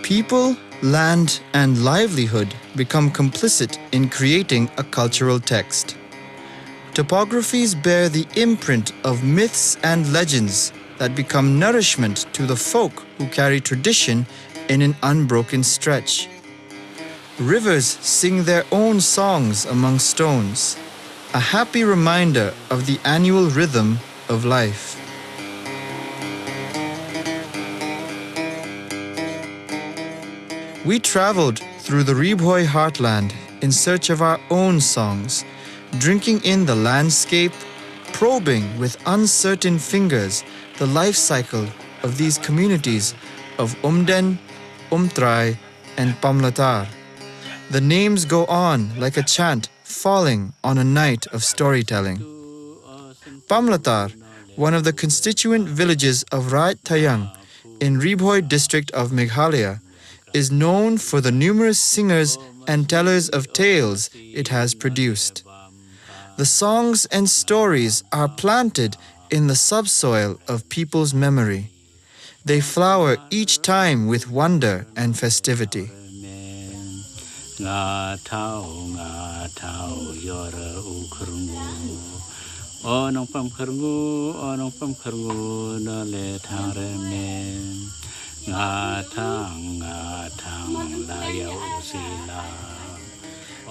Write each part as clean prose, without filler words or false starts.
People, land, and livelihood become complicit in creating a cultural text. Topographies bear the imprint of myths and legends that become nourishment to the folk who carry tradition in an unbroken stretch. Rivers sing their own songs among stones, a happy reminder of the annual rhythm of life. We traveled through the Ri-Bhoi heartland in search of our own songs, drinking in the landscape, probing with uncertain fingers the life cycle of these communities of Umden, Umtrai, and Pamlatar. The names go on like a chant falling on a night of storytelling. Pamlatar, one of the constituent villages of Raj Thayang in Ri-Bhoi District of Meghalaya, is known for the numerous singers and tellers of tales it has produced. The songs and stories are planted in the subsoil of people's memory. They flower each time with wonder and festivity.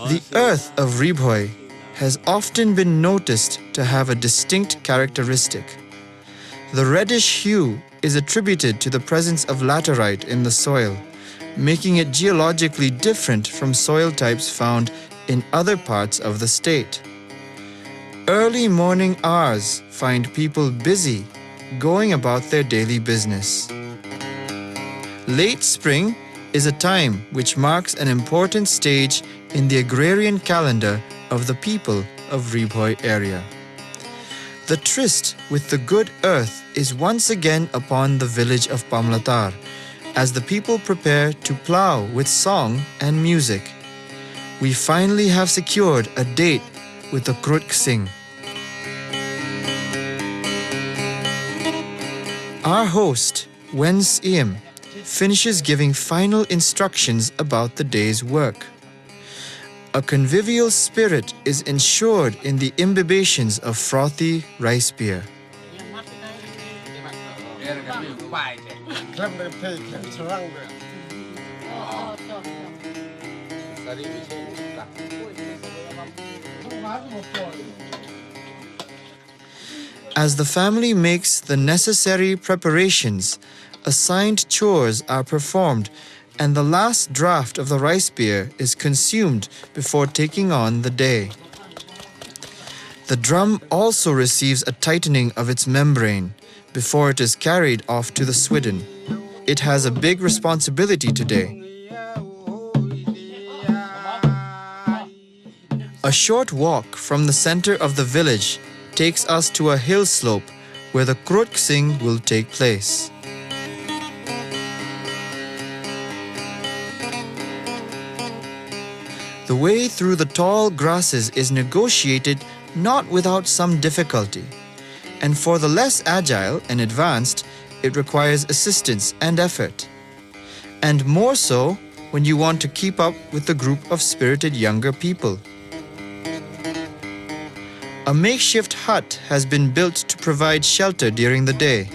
The earth of Ri-Bhoi has often been noticed to have a distinct characteristic. The reddish hue is attributed to the presence of laterite in the soil, making it geologically different from soil types found in other parts of the state. Early morning hours find people busy, going about their daily business. Late spring is a time which marks an important stage in the agrarian calendar of the people of Ri-Bhoi area. The tryst with the good earth is once again upon the village of Pamlatar, as the people prepare to plow with song and music. We finally have secured a date with the Krut Singh. Our host, Wen Siem, finishes giving final instructions about the day's work. A convivial spirit is ensured in the imbibations of frothy rice beer. As the family makes the necessary preparations, assigned chores are performed and the last draft of the rice beer is consumed before taking on the day. The drum also receives a tightening of its membrane before it is carried off to the swidden. It has a big responsibility today. A short walk from the center of the village takes us to a hill slope where the Krut Singh will take place. The way through the tall grasses is negotiated not without some difficulty, and for the less agile and advanced, it requires assistance and effort, and more so when you want to keep up with the group of spirited younger people. A makeshift hut has been built to provide shelter during the day.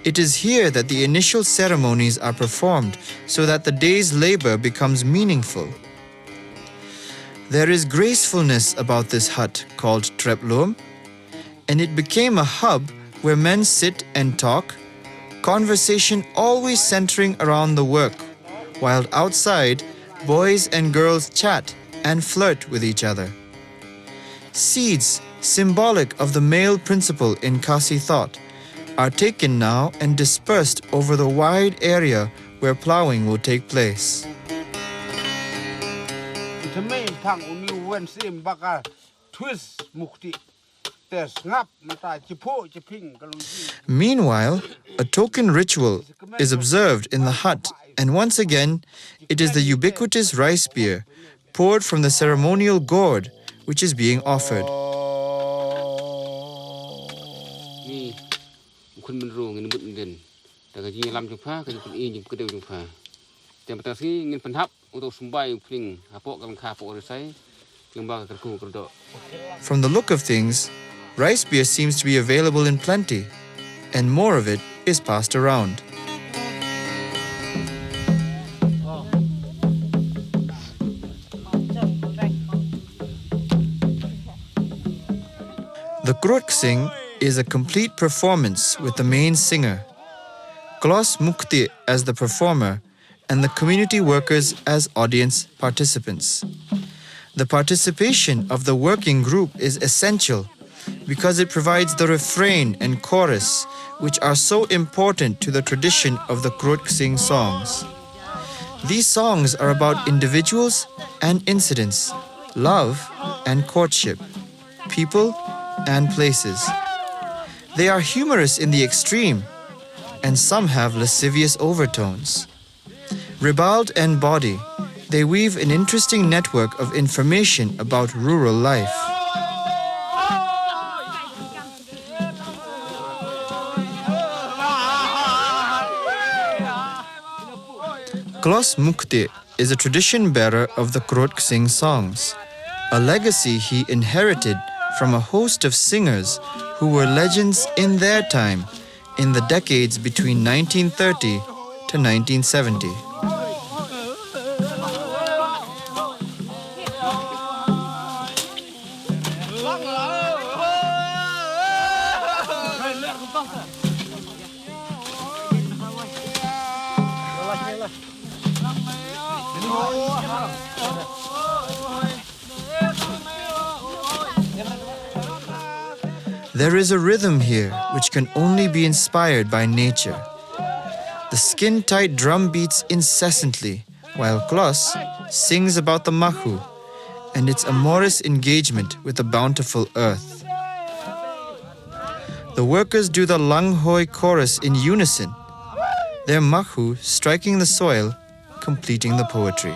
It is here that the initial ceremonies are performed so that the day's labor becomes meaningful. There is gracefulness about this hut called Treplom, and it became a hub where men sit and talk, conversation always centering around the work, while outside, boys and girls chat and flirt with each other. Seeds, symbolic of the male principle in Khasi thought, are taken now and dispersed over the wide area where plowing will take place. Meanwhile, a token ritual is observed in the hut, and once again, it is the ubiquitous rice beer poured from the ceremonial gourd which is being offered. From the look of things, rice beer seems to be available in plenty, and more of it is passed around. The Krut Sing is a complete performance with the main singer, Klos Mukti as the performer, and the community workers as audience participants. The participation of the working group is essential because it provides the refrain and chorus, which are so important to the tradition of the Krut Sing songs. These songs are about individuals and incidents, love and courtship, people and places. They are humorous in the extreme, and some have lascivious overtones. Ribald and body, they weave an interesting network of information about rural life. Klos Mukti is a tradition bearer of the Krut Sing songs, a legacy he inherited from a host of singers who were legends in their time in the decades between 1930 to 1970. There is a rhythm here which can only be inspired by nature. The skin-tight drum beats incessantly, while Klos sings about the Mahu and its amorous engagement with the bountiful earth. The workers do the Langhoi chorus in unison, their Mahu striking the soil, completing the poetry.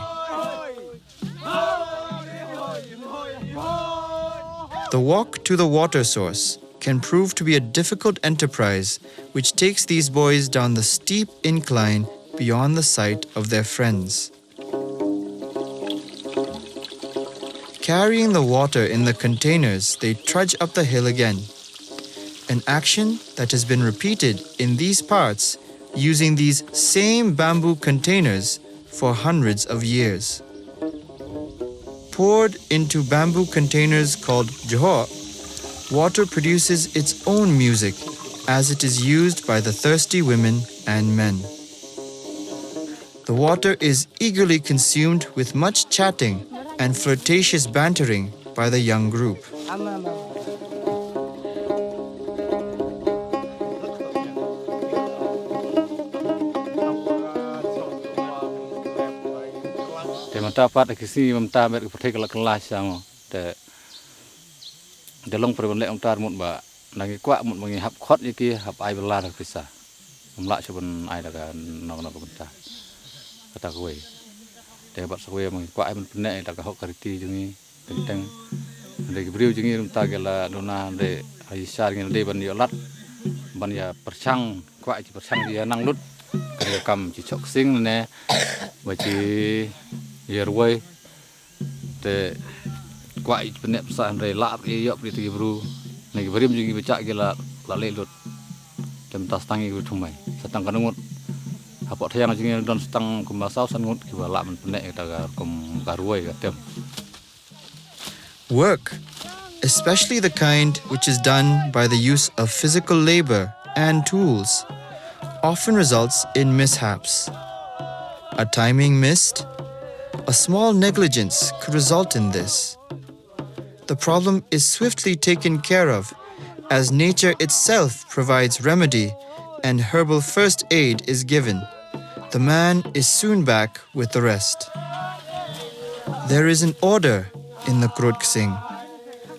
The walk to the water source can prove to be a difficult enterprise which takes these boys down the steep incline beyond the sight of their friends. Carrying the water in the containers, they trudge up the hill again, an action that has been repeated in these parts using these same bamboo containers for hundreds of years. Poured into bamboo containers called johor, water produces its own music as it is used by the thirsty women and men. The water is eagerly consumed with much chatting and flirtatious bantering by the young group. Dapat kisi memta ber particular kelas yang de long perbenlek umtar mut ba lagi kwa mut mengi hap khot iki hap ai bela dak bisa umla sebun ai dak nong benta kata kowe de bat kowe mengi kwa ai men penek dak hok kariti jungi tentang de briu jungi umta gela dona de aisar ngin de ban yolat ban ya perchang kwa ji perchang dia nang lut kaya kam ci chok sing ne ba ci Ri-Bhoi te quậy bên nệm sàn rồi lạ đi yop đi từ bru này beri juga baca gila lale lut jam tas tangi gue thumai setang kanungut apa thayang juga don setang kumbasau sangut kiba lak men penek kita kum Ri-Bhoi katem. Work, especially the kind which is done by the use of physical labor and tools, often results in mishaps. A timing missed, a small negligence could result in this. The problem is swiftly taken care of, as nature itself provides remedy and herbal first aid is given. The man is soon back with the rest. There is an order in the Krot Singh,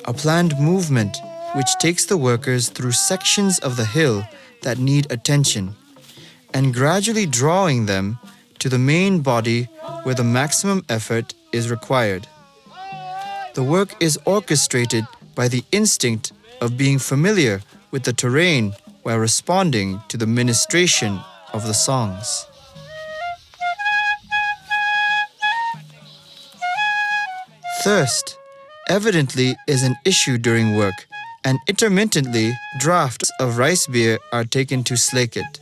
a planned movement which takes the workers through sections of the hill that need attention and gradually drawing them to the main body where the maximum effort is required. The work is orchestrated by the instinct of being familiar with the terrain while responding to the ministration of the songs. Thirst evidently is an issue during work, and intermittently draughts of rice beer are taken to slake it.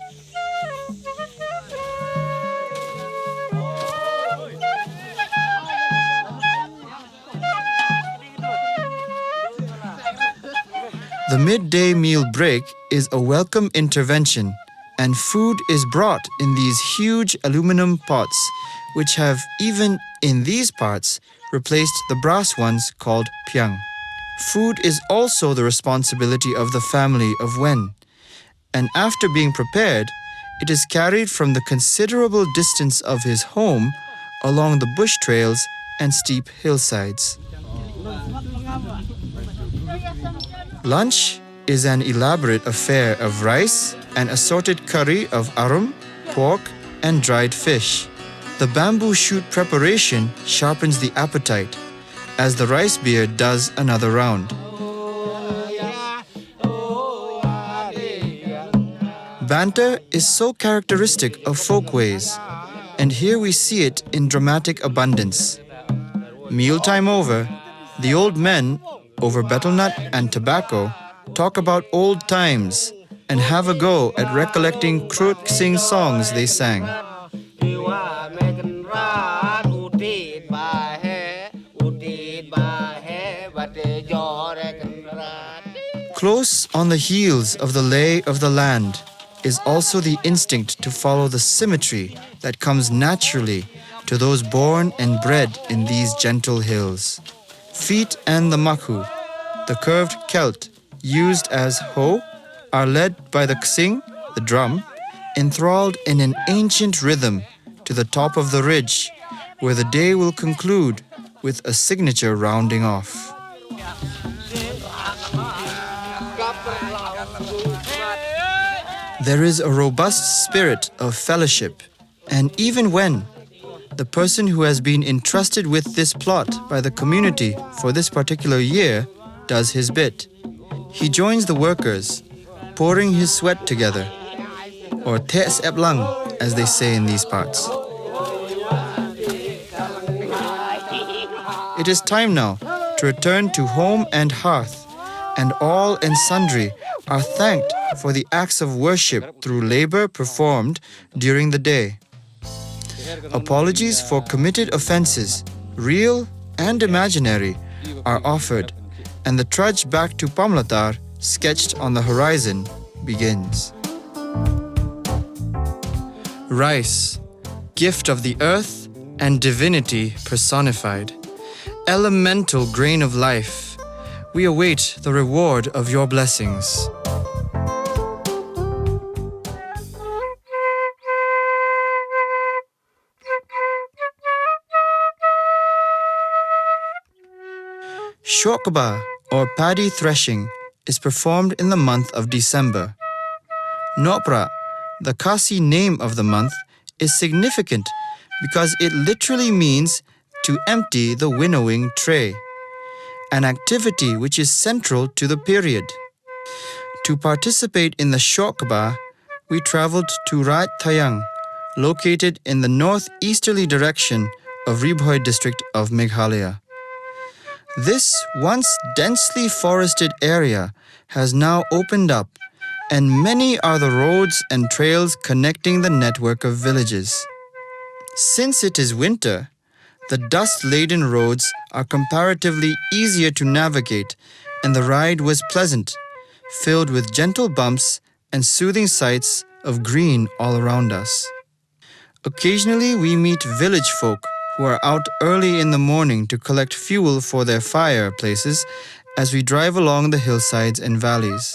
The midday meal break is a welcome intervention, and food is brought in these huge aluminum pots, which have, even in these parts, replaced the brass ones called pyang. Food is also the responsibility of the family of Wen, and after being prepared, it is carried from the considerable distance of his home along the bush trails and steep hillsides. Lunch is an elaborate affair of rice and assorted curry of arum, pork, and dried fish. The bamboo shoot preparation sharpens the appetite, as the rice beer does another round. Banter is so characteristic of folkways, and here we see it in dramatic abundance. Mealtime over, the old men, over betelnut and tobacco, talk about old times and have a go at recollecting Krot Singh songs they sang. Close on the heels of the lay of the land is also the instinct to follow the symmetry that comes naturally to those born and bred in these gentle hills. Feet and the makhu, the curved celt used as hoe, are led by the ksing, the drum, enthralled in an ancient rhythm to the top of the ridge, where the day will conclude with a signature rounding off. There is a robust spirit of fellowship, and even when the person who has been entrusted with this plot by the community for this particular year does his bit, he joins the workers, pouring his sweat together, or tes eplang, as they say in these parts. It is time now to return to home and hearth, and all and sundry are thanked for the acts of worship through labor performed during the day. Apologies for committed offenses, real and imaginary, are offered, and the trudge back to Pamlatar, sketched on the horizon, begins. Rice, gift of the earth and divinity personified, elemental grain of life, we await the reward of your blessings. Shohkba, or paddy threshing, is performed in the month of December. Nopra, the Khasi name of the month, is significant because it literally means to empty the winnowing tray, an activity which is central to the period. To participate in the Shohkba, we traveled to Rat Thayang, located in the northeasterly direction of Ri-Bhoi District of Meghalaya. This once densely forested area has now opened up, and many are the roads and trails connecting the network of villages. Since it is winter, the dust-laden roads are comparatively easier to navigate, and the ride was pleasant, filled with gentle bumps and soothing sights of green all around us. Occasionally, we meet village folk who are out early in the morning to collect fuel for their fireplaces as we drive along the hillsides and valleys.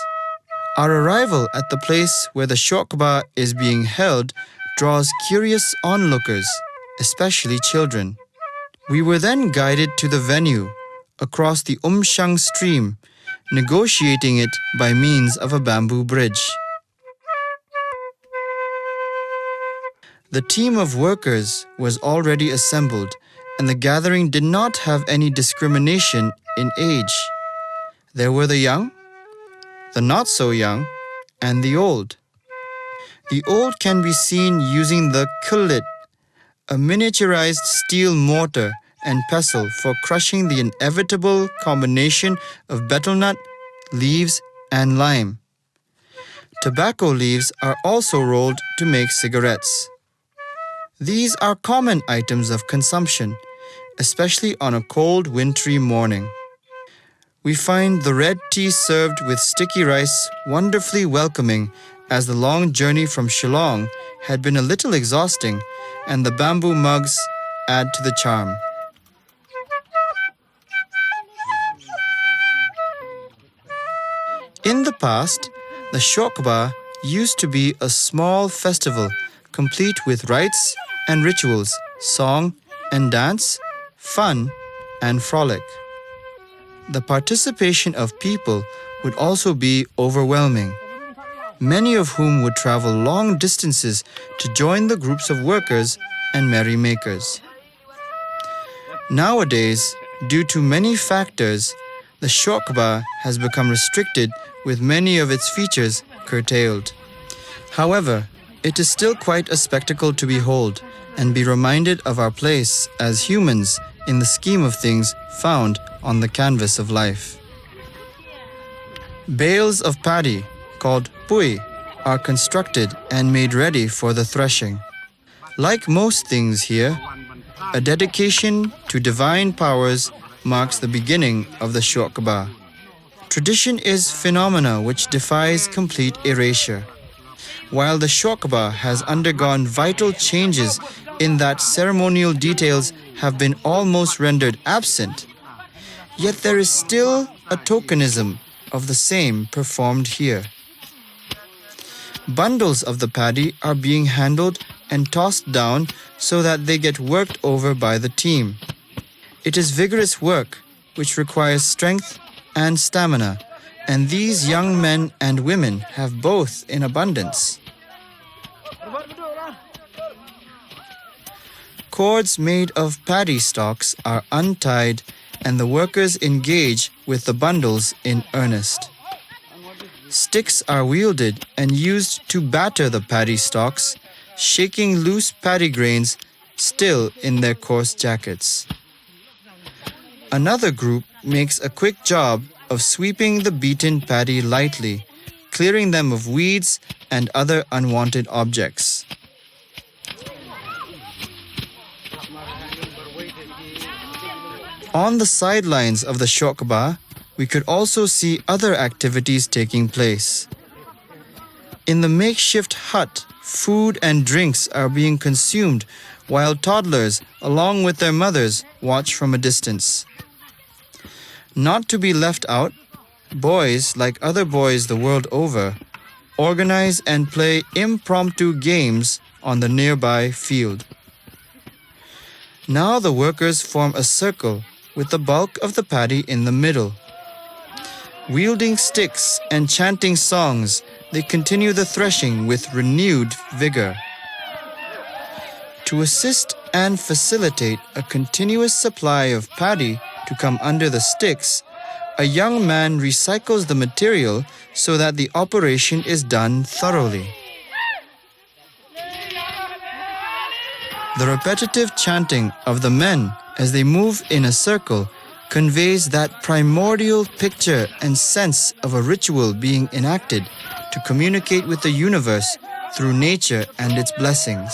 Our arrival at the place where the Shohkba is being held draws curious onlookers, especially children. We were then guided to the venue, across the Umshang stream, negotiating it by means of a bamboo bridge. The team of workers was already assembled, and the gathering did not have any discrimination in age. There were the young, the not so young, and the old. The old can be seen using the kullit, a miniaturized steel mortar and pestle for crushing the inevitable combination of betel nut, leaves, and lime. Tobacco leaves are also rolled to make cigarettes. These are common items of consumption, especially on a cold, wintry morning. We find the red tea served with sticky rice wonderfully welcoming, as the long journey from Shillong had been a little exhausting, and the bamboo mugs add to the charm. In the past, the Shohkba used to be a small festival complete with rites and rituals, song and dance, fun and frolic. The participation of people would also be overwhelming, many of whom would travel long distances to join the groups of workers and merrymakers. Nowadays, due to many factors, the Shohkba has become restricted with many of its features curtailed. However, it is still quite a spectacle to behold and be reminded of our place as humans in the scheme of things found on the canvas of life. Bales of paddy, called pui, are constructed and made ready for the threshing. Like most things here, a dedication to divine powers marks the beginning of the Shohkba. Tradition is phenomena which defies complete erasure. While the Shohkba has undergone vital changes in that ceremonial details have been almost rendered absent, yet there is still a tokenism of the same performed here. Bundles of the paddy are being handled and tossed down so that they get worked over by the team. It is vigorous work which requires strength and stamina, and these young men and women have both in abundance. Cords made of paddy stalks are untied and the workers engage with the bundles in earnest. Sticks are wielded and used to batter the paddy stalks, shaking loose paddy grains still in their coarse jackets. Another group makes a quick job of sweeping the beaten paddy lightly, clearing them of weeds and other unwanted objects. On the sidelines of the Shohkba, we could also see other activities taking place. In the makeshift hut, food and drinks are being consumed while toddlers, along with their mothers, watch from a distance. Not to be left out, boys, like other boys the world over, organize and play impromptu games on the nearby field. Now the workers form a circle with the bulk of the paddy in the middle. Wielding sticks and chanting songs, they continue the threshing with renewed vigor. To assist and facilitate a continuous supply of paddy to come under the sticks, a young man recycles the material so that the operation is done thoroughly. The repetitive chanting of the men as they move in a circle conveys that primordial picture and sense of a ritual being enacted to communicate with the universe through nature and its blessings.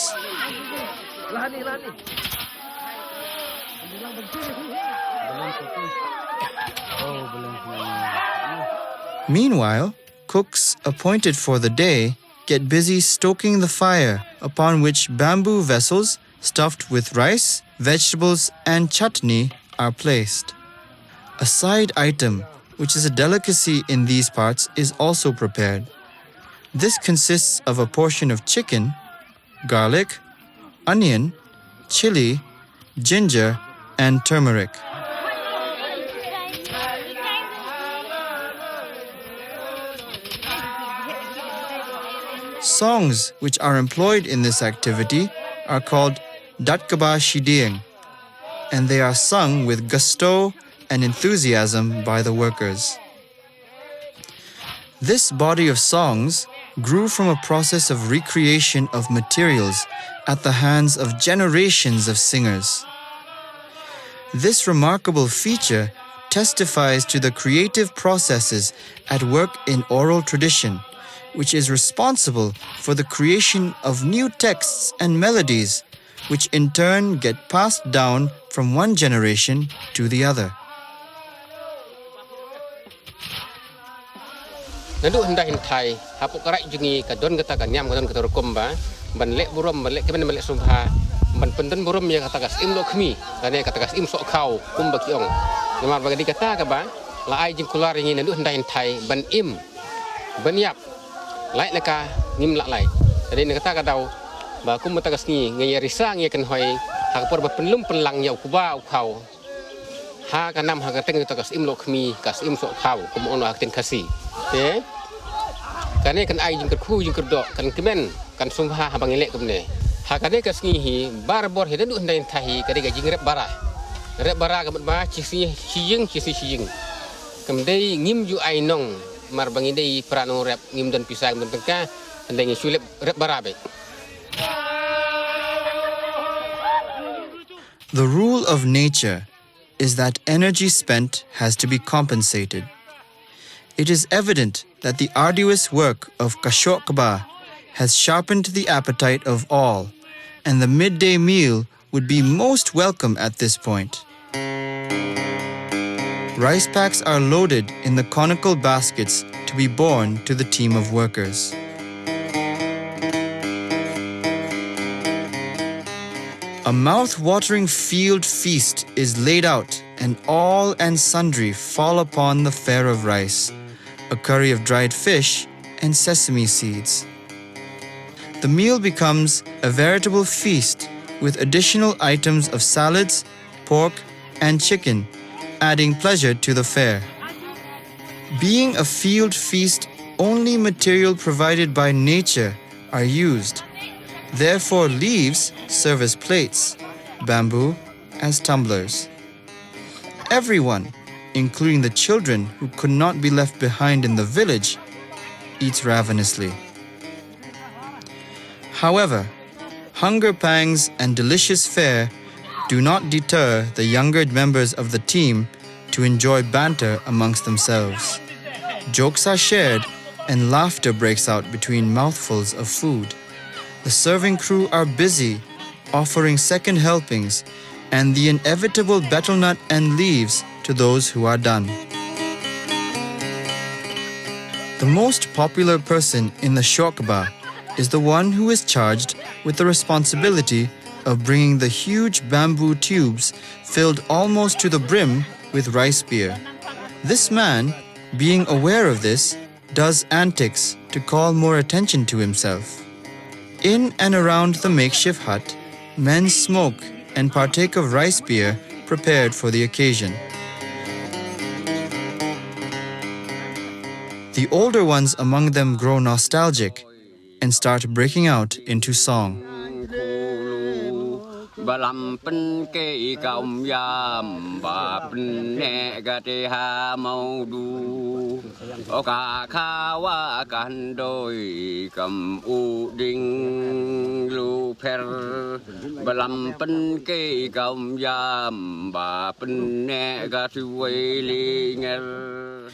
Meanwhile, cooks appointed for the day get busy stoking the fire upon which bamboo vessels stuffed with rice, vegetables and chutney are placed. A side item, which is a delicacy in these parts, is also prepared. This consists of a portion of chicken, garlic, onion, chili, ginger and turmeric. Songs which are employed in this activity are called Datkaba Shidieng, and they are sung with gusto and enthusiasm by the workers. This body of songs grew from a process of recreation of materials at the hands of generations of singers. This remarkable feature testifies to the creative processes at work in oral tradition, which is responsible for the creation of new texts and melodies, which in turn get passed down from one generation to the other. Nandu hendak hintai, hapuk karak jungi kadon kata kanyam kadon kata rukumba, ban lek burum ban lek kemen ban lek sumpah, ban penten burum ya kata gas im lokmi, kane kata gas im sok kau kumba kiong. Namar bagadi kata kaba, la ai jing kular ini nandu hendak hintai ban im, ban yap, lai leka ngim lak lai. Jadi nak kata kadau, ba kum kata gas ni ngaya risang ya kan hoi, hakapur ba penlum penlang ya ukuba ukau. Ha kanam ha kateng kata gas im lokmi, gas im sok kau kum ono haktin kasih. Okay. Kane kan ai jing kerku jing kerdok kan kemen kan sumpah habang elek kemne. Ha kane ka sngihi barbor hedan du ndain tahi kade ga jing rep bara. Rep bara ka ba ci siying. Kemdei ngim ju ai nong mar bangi dei prano rep ngim dan pisang dan tengka ndai sulep rep bara be. The rule of nature is that energy spent has to be compensated. It is evident that the arduous work of Shohkba has sharpened the appetite of all, and the midday meal would be most welcome at this point. Rice packs are loaded in the conical baskets to be borne to the team of workers. A mouth-watering field feast is laid out, and all and sundry fall upon the fare of rice, a curry of dried fish, and sesame seeds. The meal becomes a veritable feast with additional items of salads, pork, and chicken, adding pleasure to the fare. Being a field feast, only material provided by nature are used. Therefore, leaves serve as plates, bamboo as tumblers. Everyone, including the children who could not be left behind in the village, eats ravenously. However, hunger pangs and delicious fare do not deter the younger members of the team to enjoy banter amongst themselves. Jokes are shared and laughter breaks out between mouthfuls of food. The serving crew are busy offering second helpings and the inevitable betel nut and leaves to those who are done. The most popular person in the Shohkba is the one who is charged with the responsibility of bringing the huge bamboo tubes filled almost to the brim with rice beer. This man, being aware of this, does antics to call more attention to himself. In and around the makeshift hut, men smoke and partake of rice beer prepared for the occasion. The older ones among them grow nostalgic and start breaking out into song. Balam pen ke kaum yam ba pen ne ga te ha mau du o ka kha wa kan doi kam u ding lu per balam pen ke kaum yam ba pen ne ga tu wei li ngel.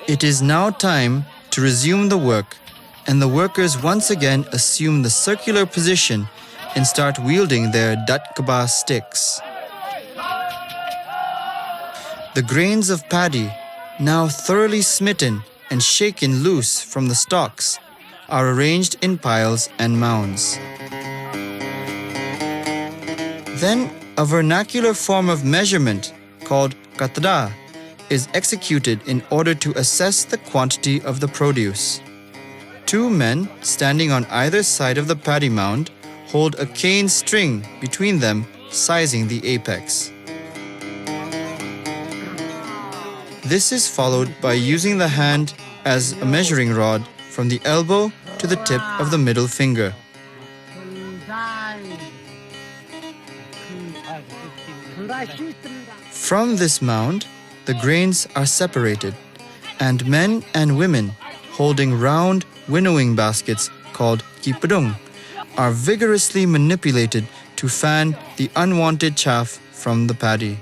It is now time to resume the work, and the workers once again assume the circular position and start wielding their datkaba sticks. The grains of paddy, now thoroughly smitten and shaken loose from the stalks, are arranged in piles and mounds. Then, a vernacular form of measurement called katra is executed in order to assess the quantity of the produce. Two men standing on either side of the paddy mound hold a cane string between them, sizing the apex. This is followed by using the hand as a measuring rod from the elbow to the tip of the middle finger. From this mound, the grains are separated, and men and women holding round winnowing baskets called kipadung are vigorously manipulated to fan the unwanted chaff from the paddy.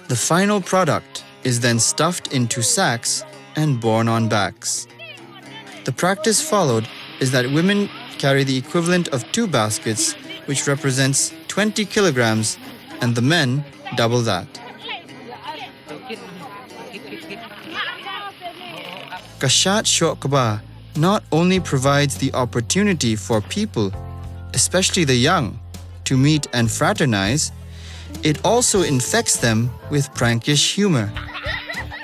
The final product is then stuffed into sacks and borne on backs. The practice followed is that women carry the equivalent of 2 baskets, which represents 20 kilograms, and the men double that. Shad Shohkba not only provides the opportunity for people, especially the young, to meet and fraternize, it also infects them with prankish humor.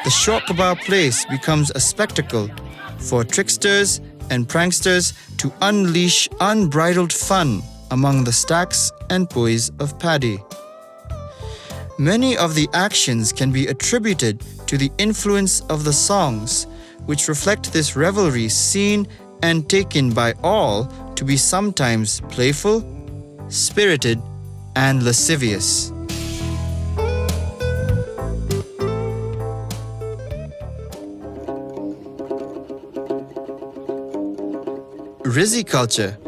The Shohkba place becomes a spectacle for tricksters and pranksters to unleash unbridled fun among the stacks and pois of paddy. Many of the actions can be attributed to the influence of the songs, which reflect this revelry seen and taken by all to be sometimes playful, spirited, and lascivious. Rizzi culture,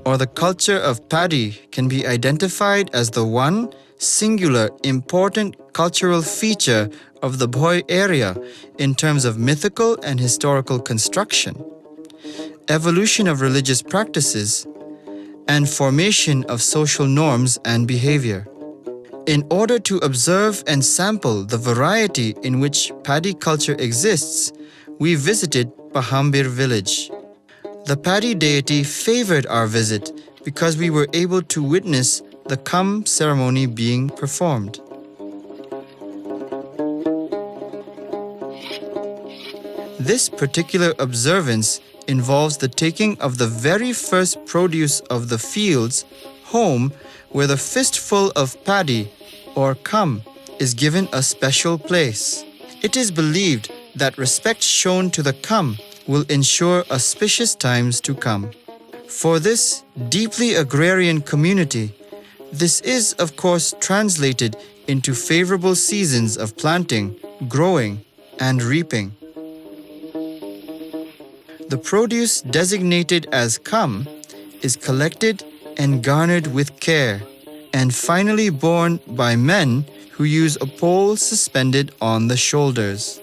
or the culture of paddy, can be identified as the one singular important cultural feature of the Bhoi area in terms of mythical and historical construction, evolution of religious practices, and formation of social norms and behavior. In order to observe and sample the variety in which paddy culture exists, we visited Pahambir village. The paddy deity favored our visit because we were able to witness the Kam ceremony being performed. This particular observance involves the taking of the very first produce of the fields home, where the fistful of paddy, or kam, is given a special place. It is believed that respect shown to the kam will ensure auspicious times to come. For this deeply agrarian community, this is, of course, translated into favorable seasons of planting, growing, and reaping. The produce designated as kam is collected and garnered with care, and finally borne by men who use a pole suspended on the shoulders.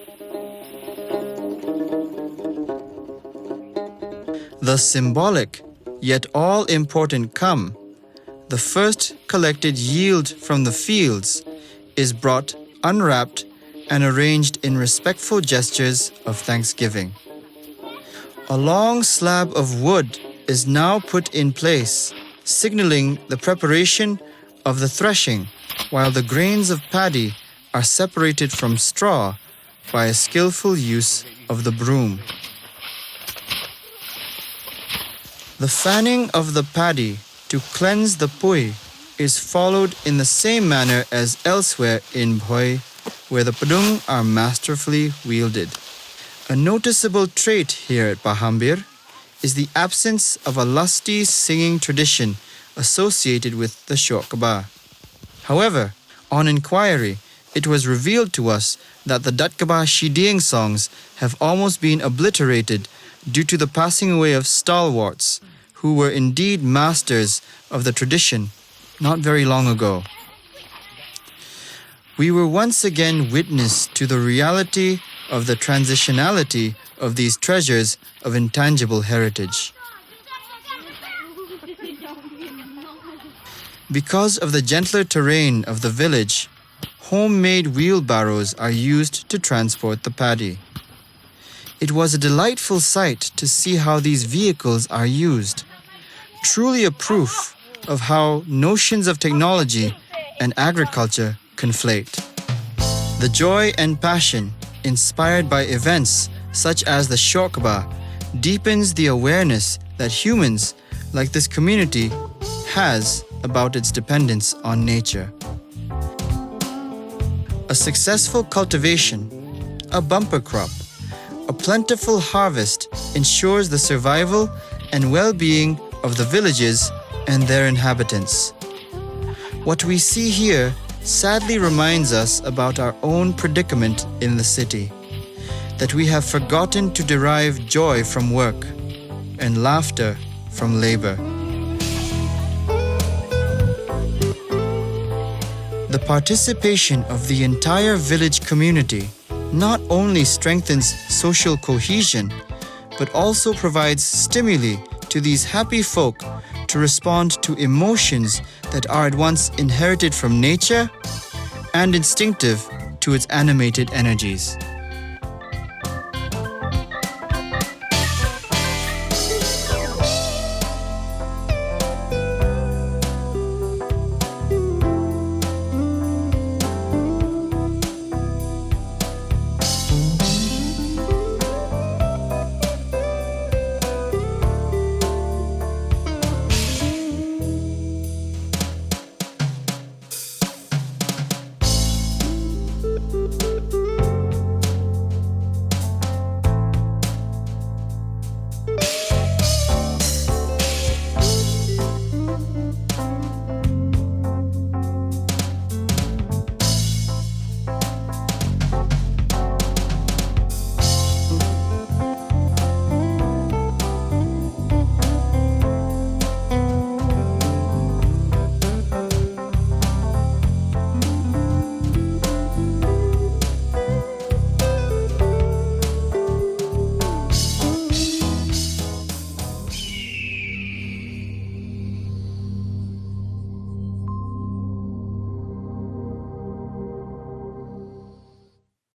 The symbolic, yet all-important kam, the first collected yield from the fields, is brought unwrapped and arranged in respectful gestures of thanksgiving. A long slab of wood is now put in place, signaling the preparation of the threshing, while the grains of paddy are separated from straw by a skillful use of the broom. The fanning of the paddy to cleanse the pui is followed in the same manner as elsewhere in Bhoi, where the padung are masterfully wielded. A noticeable trait here at Pahambir is the absence of a lusty singing tradition associated with the Shohkba. However, on inquiry, it was revealed to us that the Datkaba Shidieng songs have almost been obliterated due to the passing away of stalwarts, who were indeed masters of the tradition not very long ago. We were once again witness to the reality of the transitionality of these treasures of intangible heritage. Because of the gentler terrain of the village, homemade wheelbarrows are used to transport the paddy. It was a delightful sight to see how these vehicles are used, truly a proof of how notions of technology and agriculture conflate. The joy and passion inspired by events such as the Shohkba deepens the awareness that humans, like this community, has about its dependence on nature. A successful cultivation, a bumper crop, a plentiful harvest ensures the survival and well-being of the villages and their inhabitants. What we see here sadly reminds us about our own predicament in the city, that we have forgotten to derive joy from work and laughter from labor. The participation of the entire village community not only strengthens social cohesion, but also provides stimuli to these happy folk to respond to emotions that are at once inherited from nature and instinctive to its animated energies.